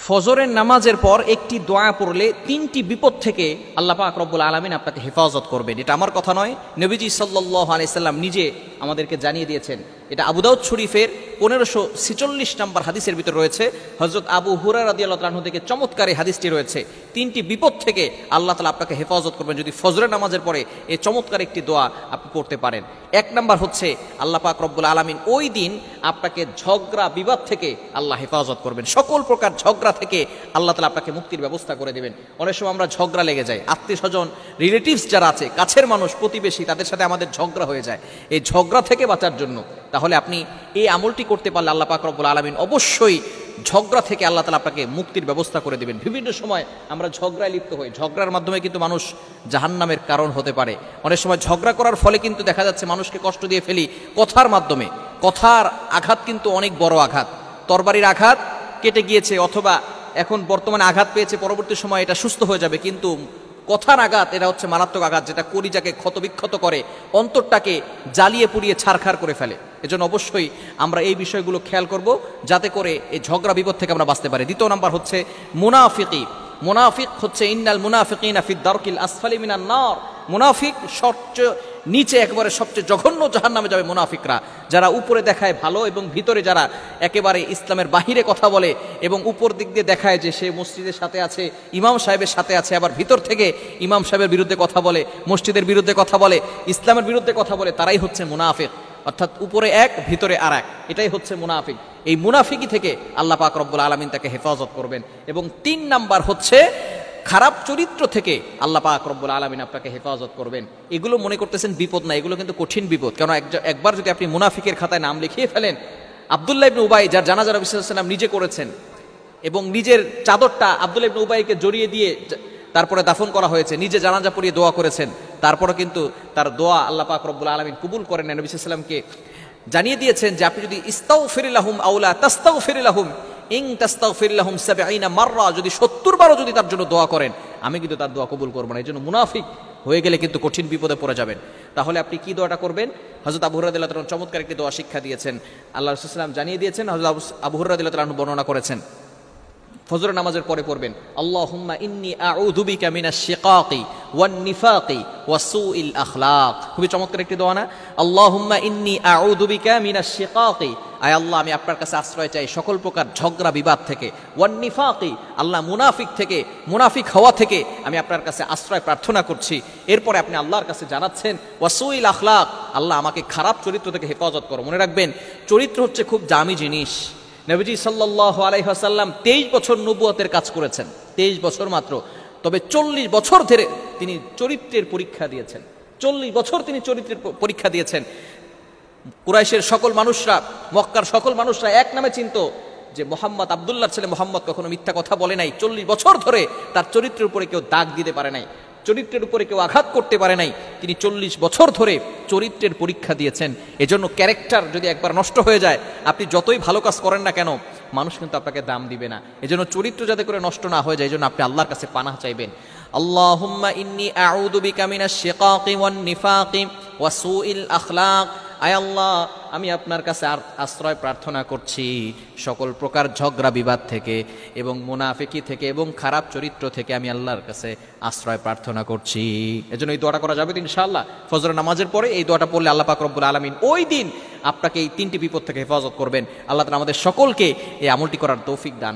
ফজরের নামাজের পর একটি দোয়া পড়লে তিনটি বিপদ থেকে আল্লাহ পাক রব্বুল আলামিন আপনাকে হেফাজত করবেন। এটা আমার কথা নয়, নবীজি সাল্লাল্লাহু আলাইহি সাল্লাম নিজে আমাদেরকে জানিয়ে দিয়েছেন। এটা আবু দাউদ শরীফের 1546 নম্বর হাদিসের ভিতর রয়েছে। হযরত আবু হুরায়রা রাদিয়াল্লাহু তাআলা আনহু থেকে চমৎকার এই হাদিসটি রয়েছে। তিনটি বিপদ থেকে আল্লাহ তাআলা আপনাকে হেফাজত করবেন যদি ফজরের নামাজের পরে এই চমৎকার একটি দোয়া আপনি পড়তে পারেন। এক নাম্বার হচ্ছে আল্লাহ পাক রব্বুল আলামিন ওই দিন আপনাকে ঝগড়া বিবাদ থেকে আল্লাহ হেফাজত করবেন। সকল প্রকার ঝগড়া থেকে আল্লাহ তাআলা আপনাকে মুক্তির ব্যবস্থা করে দেবেন। অনেক সময় আমরা ঝগড়া লেগে যাই, আত্মীয় স্বজন রিলেটিভস যারা আছে, কাছের মানুষ, প্রতিবেশী, তাদের সাথে আমাদের ঝগড়া হয়ে যায়। এই ঝগড়া থেকে বাঁচার জন্য তাহলে আপনি এই আমলটি করতে পারলে আল্লাহ পাক রব্বুল আলামিন অবশ্যই ঝগড়া থেকে আল্লাহ তাআলা আপনাকে মুক্তির ব্যবস্থা করে দেবেন। বিভিন্ন সময় আমরা ঝগড়ায় লিপ্ত হই, ঝগড়ার মাধ্যমে কিন্তু মানুষ জাহান্নামের কারণ হতে পারে। অনেক সময় ঝগড়া করার ফলে কিন্তু দেখা যাচ্ছে মানুষকে কষ্ট দিয়ে ফেলি কথার মাধ্যমে। কথার আঘাত কিন্তু অনেক বড় আঘাত। তরবারির আঘাত কেটে গিয়েছে অথবা এখন বর্তমানে আঘাত পেয়েছে, পরবর্তী সময় এটা সুস্থ হয়ে যাবে, কিন্তু কথার আঘাত এটা হচ্ছে মারাত্মক আঘাত, যেটা কলিজাকে ক্ষতবিক্ষত করে, অন্তরটাকে জ্বালিয়ে পুড়িয়ে ছারখার করে ফেলে। এজন্য অবশ্যই আমরা এই বিষয়গুলো খেয়াল করব যাতে করে এই ঝগড়া বিপদ থেকে আমরা বাঁচতে পারি। দ্বিতীয় নাম্বার হচ্ছে মুনাফিকি। মুনাফিক হচ্ছে ইন্নাল মুনাফিকিনা ফি দারকিল আসফালি মিনান নার। মুনাফিক সবচেয়ে নিচে, একবারে সবচেয়ে জঘন্য জাহান্নামে যাবে মুনাফিকরা, যারা উপরে দেখায় ভালো এবং ভিতরে যারা একেবারে ইসলামের বাহিরে কথা বলে এবং উপর দিক দিয়ে দেখায় যে সে মসজিদের সাথে আছে, ইমাম সাহেবের সাথে আছে, আবার ভিতর থেকে ইমাম সাহেবের বিরুদ্ধে কথা বলে, মসজিদের বিরুদ্ধে কথা বলে, ইসলামের বিরুদ্ধে কথা বলে, তারাই হচ্ছে মুনাফিক। অর্থাৎ উপরে এক, ভিতরে আর এক, এটাই হচ্ছে মুনাফিক। এই মুনাফিকি থেকে আল্লাহ পাক রব্বুল আলামিন তাকে হেফাজত করবেন। এবং 3 নাম্বার হচ্ছে খারাপ চরিত্র থেকে আল্লাহ পাক রব্বুল আলামিন আপনাকে হেফাজত করবেন। এগুলো মনে করতেছেন বিপদ না, এগুলো কিন্তু কঠিন বিপদ। কারণ একবার যদি আপনি মুনাফিকের খাতায় নাম লিখিয়ে ফেলেন, আব্দুল্লাহ ইবনে উবাই যার জানাজা নবী সাল্লাল্লাহু আলাইহি ওয়াসাল্লাম নিজে করেছেন এবং নিজের চাদরটা আব্দুল্লাহ ইবনে উবাইকে জড়িয়ে দিয়ে তারপরে দাফন করা হয়েছে, নিজে জানাজা পড়িয়ে দোয়া করেছেন, তারপরে কিন্তু তার দোয়া আল্লাহ পাক রব্বুল আলামিন কবুল করেন। নবী সাল্লাল্লাহু আলাইহি ওয়াসাল্লামকে জানিয়ে দিয়েছেন যে আপনি যদি ইস্তাগফির লাহুম আও লা তাস্তাগফির লাহুম ইন তাস্তাগফির লাহুম 70 মাররা, যদি 70 বারও যদি তার জন্য দোয়া করেন আমি কিন্তু তার দোয়া কবুল করব না। এই জন্য মুনাফিক হয়ে গেলে কিন্তু কঠিন বিপদে পড়ে যাবেন। তাহলে আপনি কি দোয়াটা করবেন? হযরত আবু হুরায়রা রাদিয়াল্লাহু তাআলা চমৎকার একটি দোয়া শিক্ষা দিয়েছেন, আল্লাহ রাসূল সাল্লাল্লাহু আলাইহি ওয়াসাল্লাম জানিয়ে দিয়েছেন, হযরত আবু হুরায়রা রাদিয়াল্লাহু তাআলা বর্ণনা করেছেন। ফজরের নামাজের পরে পড়বেন আল্লাহুম্মা ইন্নী আউযু বিকা মিনাশ শিকাকি ওয়ান নিফাকি ওয়া সুইল আখলাক। খুবই চমৎকার একটি দোয়া না? আল্লাহুম্মা ইন্নী আউযু বিকা মিনাশ শিকাকি, আয় আল্লাহ আমি আপনার কাছে আশ্রয় চাই সকল প্রকার ঝগড়া বিবাদ থেকে, ওয়ান নিফাকি আল্লাহ মুনাফিক থেকে, মুনাফিক হওয়া থেকে আমি আপনার কাছে আশ্রয় প্রার্থনা করছি। এরপরে আপনি আল্লাহর কাছে জানাচ্ছেন ওয়া সুইল আখলাক, আল্লাহ আমাকে খারাপ চরিত্র থেকে হেফাজত করো। মনে রাখবেন চরিত্র হচ্ছে খুব দামি জিনিস। নবীজি সাল্লাল্লাহু আলাইহি ওয়াসাল্লাম 23 বছর নবুয়তের কাজ করেছেন, 23 বছর মাত্র, তবে 40 বছর ধরে তিনি চরিত্রের পরীক্ষা দিয়েছেন। 40 বছর তিনি চরিত্রের পরীক্ষা দিয়েছেন। কুরাইশের সকল মানুষরা, মক্কার সকল মানুষরা এক নামে চিনত যে মোহাম্মদ, আব্দুল্লাহর ছেলে মোহাম্মদ কখনো মিথ্যা কথা বলে নাই। 40 বছর ধরে তার চরিত্রের উপরে কেউ দাগ দিতে পারে নাই, চরিত্রের উপরে কেউ আঘাত করতে পারে নাই। তিনি 40 বছর ধরে চরিত্রের পরীক্ষা দিয়েছেন। এজন্য ক্যারেক্টার যদি একবার নষ্ট হয়ে যায়, আপনি যতই ভালো কাজ করেন না কেন, মানুষ কিন্তু আপনাকে দাম দিবে না। এজন্য চরিত্র যাতে করে নষ্ট না হয়ে যায়, এজন্য আপনি আল্লাহর কাছে পানাহ চাইবেন। আল্লাহুম্মা ইন্নী আউযু বিকা মিনাশ শিকাকি ওয়ান নিফাকি ওয়া সুইল আখলাক, আয় আল্লাহ আমি আপনার কাছে আশ্রয় প্রার্থনা করছি সকল প্রকার ঝগড়া বিবাদ থেকে এবং মুনাফিকি থেকে এবং খারাপ চরিত্র থেকে আমি আল্লাহর কাছে আশ্রয় প্রার্থনা করছি। এজন্য এই দোয়াটা করা যাবে তো ইনশাআল্লাহ। ফজরের নামাজের পরে এই দোয়াটা পড়লে আল্লাহ পাক রব্বুল আলামিন ওই দিন আপনাকে এই 3টি বিপদ থেকে হেফাজত করবেন। আল্লাহ তাআলা আমাদের সকলকে এই আমলটি করার তৌফিক দান